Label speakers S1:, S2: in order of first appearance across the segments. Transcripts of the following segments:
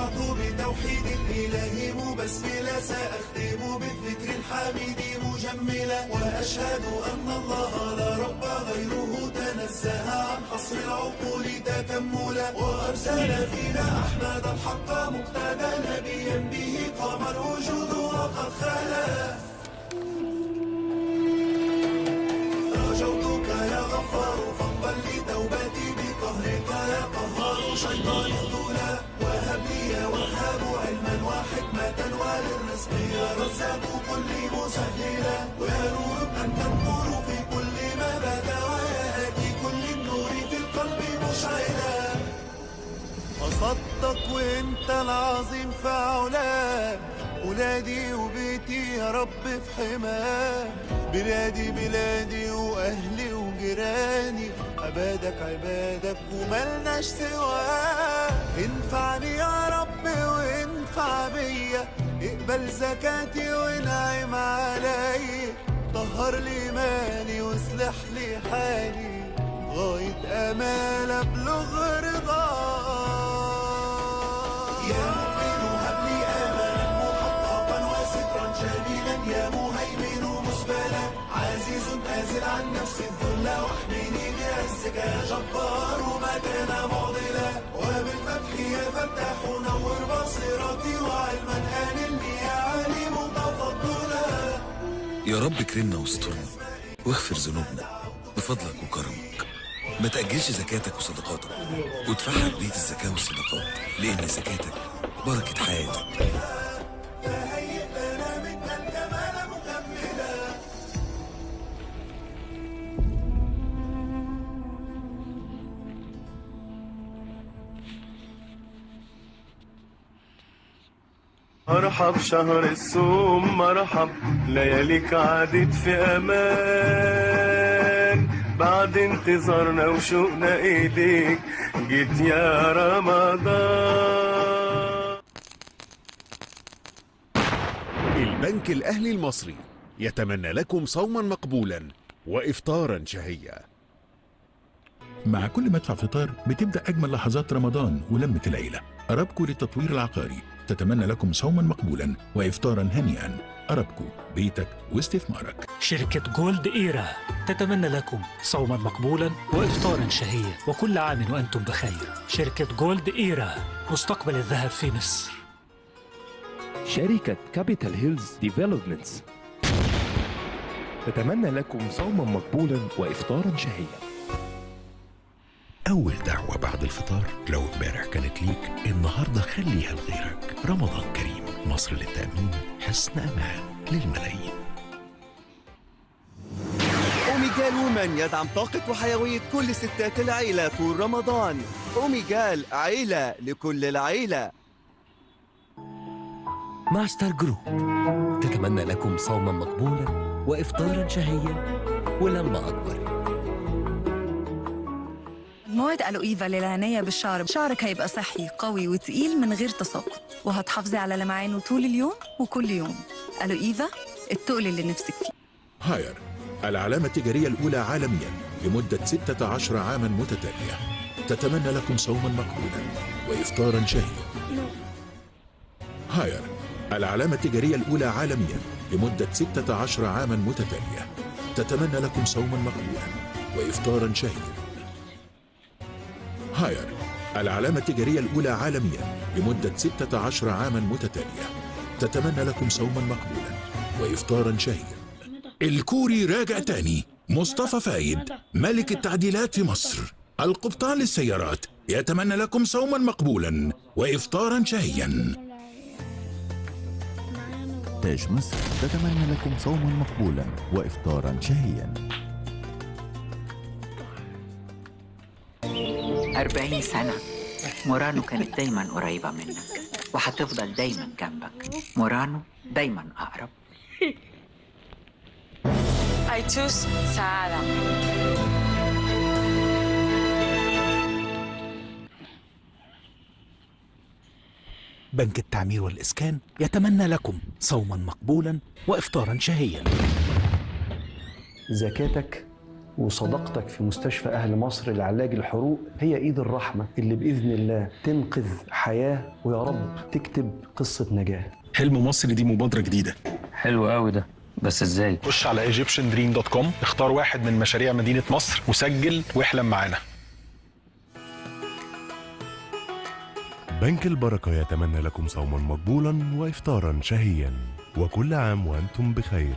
S1: شرعت بتوحيد الإله مبسملا، سأختم بالذكر الحميد مجملا، وأشهد أن الله لا رب غيره تنزه عن حصر العقول تكملا، وأرسل فينا أحمد الحق مقتدى نبيا به قام الوجود وقد خلا. رجوتك يا غفار فاقبل لي توبتي بقهرك يا قهار شيطان الذلا، وهب لي يا وهاب علما وحكمة وللرزق يا رزاق كل مسهلا، ويا نور أن تنور في كل ما بدا، ويا آتي كل النور في القلب مشعلا. أصدق وانت العظيم في علاك، ولادي وبيتي يا رب في حماك، بلادي بلادي وأهلي وجيراني، عبادك عبادك وملناش سواك. انفعني يا رب وانفع بيا، اقبل زكاتي وانعم عليا، طهر لي مالي واصلح لي حالي، غاية أمال أبلغ رضاك. يا مؤمن هب لي أملا محققا وسترا جميلا، يا مهيمن مسبلا عزيز آزل عن نفس الذل، واحميني بعزك يا جبار ما كان معضلا، وبالفتح يا فتاح نور بصيرتي، وعلما آنني يا عليم تفضلا.
S2: يا رب كرمنا واسترنا واغفر ذنوبنا بفضلك وكرمك. ما تأجلش زكاتك وصدقاتك، وادفعها بنية الزكاة والصدقات، لأن زكاتك بركة حياتك.
S1: فهيئ لنا منك الكمال مكملا.
S3: مرحب شهر الصوم مرحب، لياليك عادت في امان، بعد انتظارنا وشوقنا ايديك جيت يا رمضان.
S4: البنك الأهلي المصري يتمنى لكم صوما مقبولا وإفطارا شهيا.
S5: مع كل مدفع فطار بتبدأ أجمل لحظات رمضان ولمة العيلة. أرابكو للتطوير العقاري تتمنى لكم صوما مقبولا وإفطارا هنيئا. أرابكو، بيتك واستثمارك.
S6: شركة جولد إيرا تتمنى لكم صوما مقبولا وإفطارا شهيا، وكل عام وأنتم بخير. شركة جولد إيرا، مستقبل الذهب في مصر.
S7: شركة كابيتال هيلز ديفلوبمنتس تتمنى لكم صوما مقبولا وإفطارا شهيا.
S8: أول دعوة بعد الفطار، لو امبارح كانت ليك النهاردة خليها لغيرك. رمضان كريم، مصر للتأمين حصن أمان للملايين.
S9: أوميجال وومن يدعم طاقة وحيوية كل ستات العيلة طول رمضان. أوميجال، عيلة لكل العيلة.
S10: ماستر جروب تتمنى لكم صوما مقبولا وإفطارا شهيا ولما أكبر.
S11: مواد ألوإيفا للعناية بالشعر. شعرك هيبقى صحي قوي وتقيل من غير تساقط، وهتحافظي على لمعانه طول اليوم وكل يوم. ألوإيفا، التقل اللي نفسك فيه.
S5: هاير، العلامة التجارية الأولى عالميا لمدة 16 عاما متتالية، تتمنى لكم صوما مقبولا وإفطارا شهيا. هاير، العلامة التجارية الأولى عالميا لمدة 16 عاما متتالية، تتمنى لكم صوما مقبولا وإفطارا شهيا. هاير، العلامة التجارية الأولى عالميا لمدة 16 عاما متتالية، تتمنى لكم صوما مقبولا وإفطارا شهيا. الكوري راجع تاني. مصطفى فايد، ملك التعديلات في مصر، القبطان للسيارات، يتمنى لكم صوما مقبولا وإفطارا شهيا.
S12: تاج مصر تتمنى لكم صوما مقبولا وإفطارا شهيا.
S13: 40 سنة مورانو كانت دايما قريبة منك، وهتفضل دايما جنبك. مورانو دايما أقرب.
S14: I choose سعادة.
S6: بنك التعمير والإسكان يتمنى لكم صوما مقبولا وإفطارا شهيا.
S7: زكاتك
S15: وصداقتك في مستشفى أهل مصر لعلاج الحروق هي إيد الرحمة اللي بإذن الله تنقذ حياة ويا رب تكتب قصة نجاة.
S16: حلم مصر دي مبادرة جديدة.
S17: حلو قوي ده، بس ازاي؟
S16: خش على egyptiandream.com، اختار واحد من مشاريع مدينة مصر وسجل واحلم معانا.
S18: بنك البركة يتمنى لكم صوما مقبولا وإفطارا شهيا، وكل عام وأنتم بخير.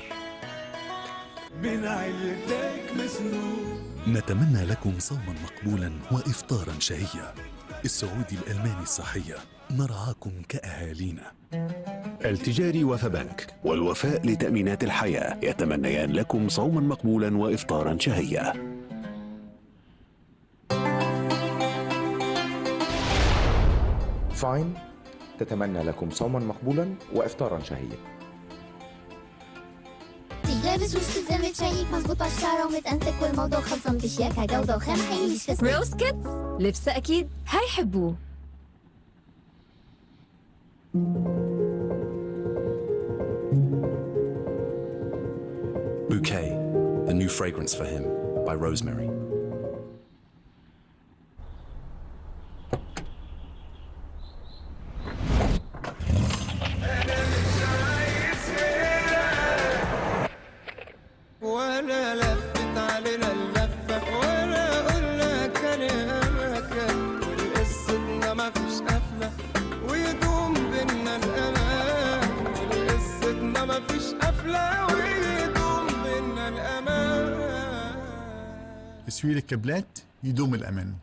S1: من عيلتك مسنون.
S2: نتمنى لكم صوما مقبولا وإفطارا شهيا. السعودي الألماني الصحية نرعاكم كأهالينا.
S8: التجاري وفا بنك والوفاء لتأمينات الحياة يتمنيان لكم صوما مقبولا وإفطارا شهيا.
S19: فاين تتمنى لكم صوما مقبولا وإفطارا شهيا.
S20: لابس وش كده متشيك مظبوط على الشعر ومتأنتك والموضوع خلصان بشياكة جودة وخامة حقيقي مش فستان.
S21: روز كيدز لبس أكيد هيحبوه.
S22: Bouquet, the new fragrance for him by Rosemary.
S3: ولا لفت علينا اللفة ولا قلنا كلامك، والقصتنا ما فيش قفلة ويدوم بينا الأمان. والقصتنا ما فيش قفلة ويدوم بينا الأمان.
S23: تسوير الكابلات يدوم الأمان.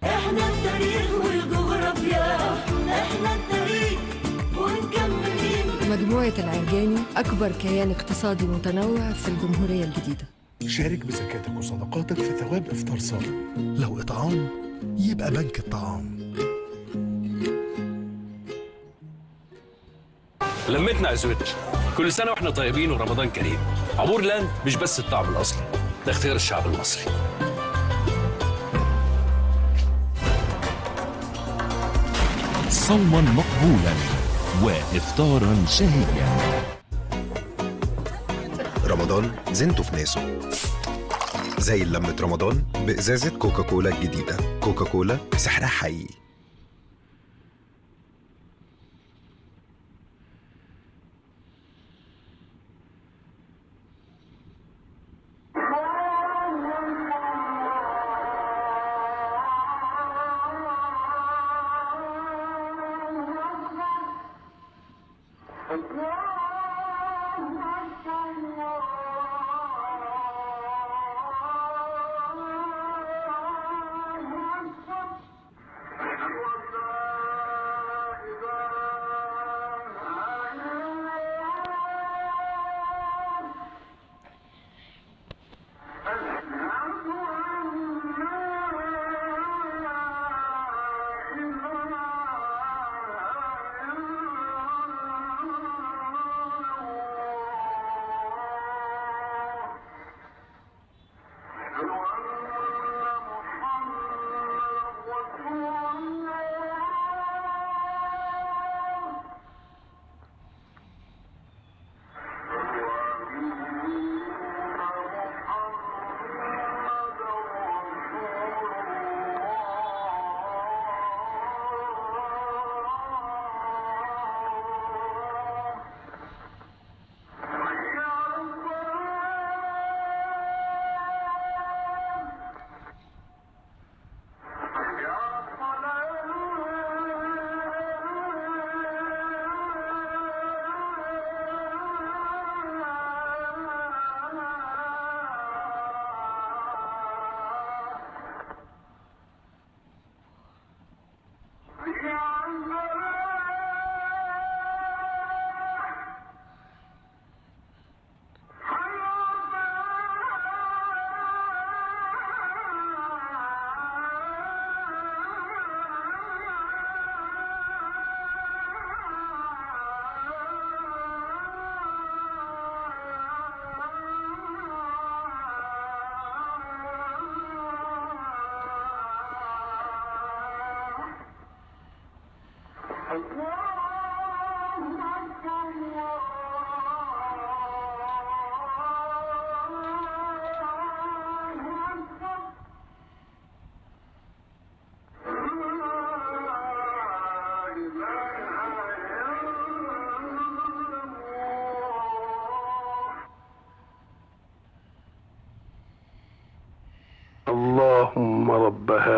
S1: احنا التاريخ والجغرافيا، احنا التاريخ ونكملين.
S21: مجموعة العرجاني أكبر كيان اقتصادي متنوع في الجمهورية الجديدة.
S23: شارك بزكاتك وصدقاتك في ثواب إفطار صائم. لو إطعام يبقى بنك الطعام.
S24: لمتنا عزوتنا، كل سنة واحنا طيبين ورمضان كريم. عبور لاند مش بس الطعم الأصلي، ده اختيار الشعب المصري.
S8: صوما مقبولا وإفطارا شهيا.
S25: رمضان زينته في ناسه، زي لمة رمضان بإزازة كوكاكولا الجديدة. كوكاكولا سحرها حقيقي.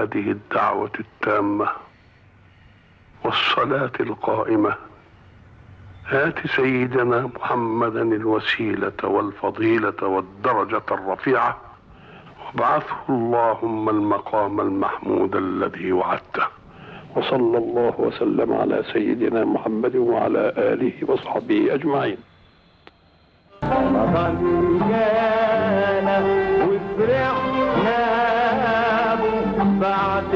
S4: هذه الدعوة التامة والصلاة القائمة آت سيدنا محمدا الوسيلة والفضيلة والدرجة الرفيعة وابعثه اللهم المقام المحمود الذي وعدته. وصلى الله وسلم على سيدنا محمد وعلى آله وصحبه أجمعين.
S3: وفرحنا بعد